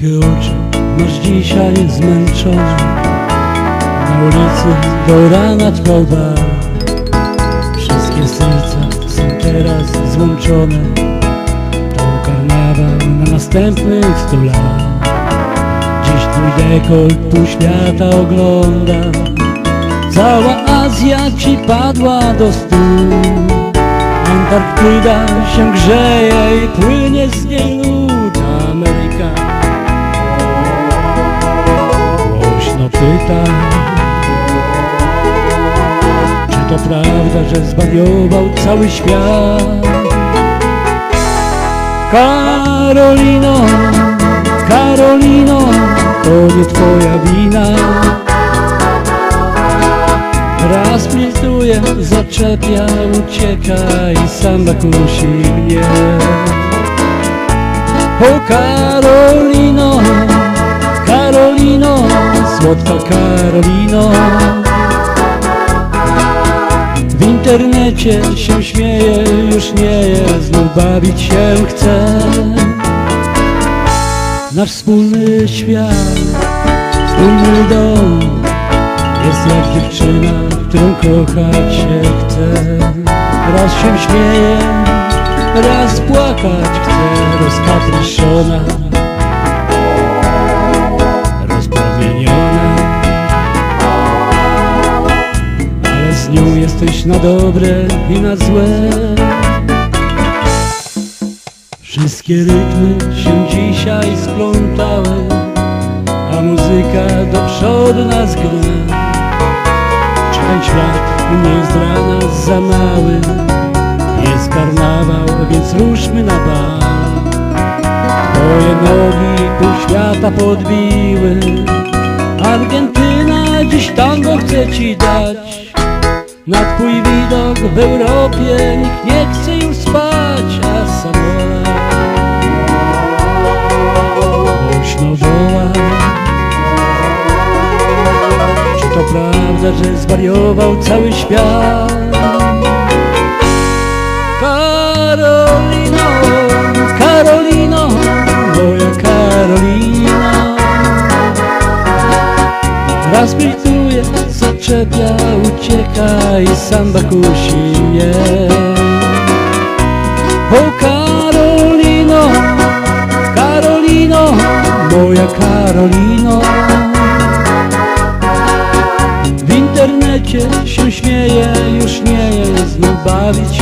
Jakie oczy masz dzisiaj zmęczone? Na ulicy do rana trwał bar. Wszystkie serca są teraz złączone. To karnawał na następnych 100 lat. Dziś twój dekolt pół świata ogląda. Cała Azja przypadła do stół. Antarktyda się grzeje i płynie z niej lód. Ameryka głośno pyta, czy to prawda, że zwariował cały świat. Karolino, Karolino, to nie twoja wina. Raz piltuje, zaczepia, ucieka i samba kusi mnie. O Karolino, Karolino, słodka Karolino. W internecie się śmieje, już nie jest, znów bawić się chce. Nasz wspólny świat, wspólny dom jest jak dziewczyna, którą kochać się chce. Raz się śmieje, raz płakać chce. Rozkapryszona, rozpromieniona, ale z nią jesteś na dobre i na złe. Wszystkie rytmy się dzisiaj splątały, a muzyka do przodu nas gra. 5 lat nie jest dla nas za mały. Jest karnawał, więc ruszmy na bal. Twoje nogi pół świata podbiły. Argentyna dziś tango chce ci dać. Na twój widok w Europie nikt nie chce już spać, a Samoa głośno woła. Czy to prawda, że zwariował cały świat? Karolino, Karolino, moja Karolina. Raz piltuje, zaczepia, ucieka i samba kusi mnie. O Karolino, Karolino, moja Karolino. W internecie się śmieje, już nie jest, znów bawić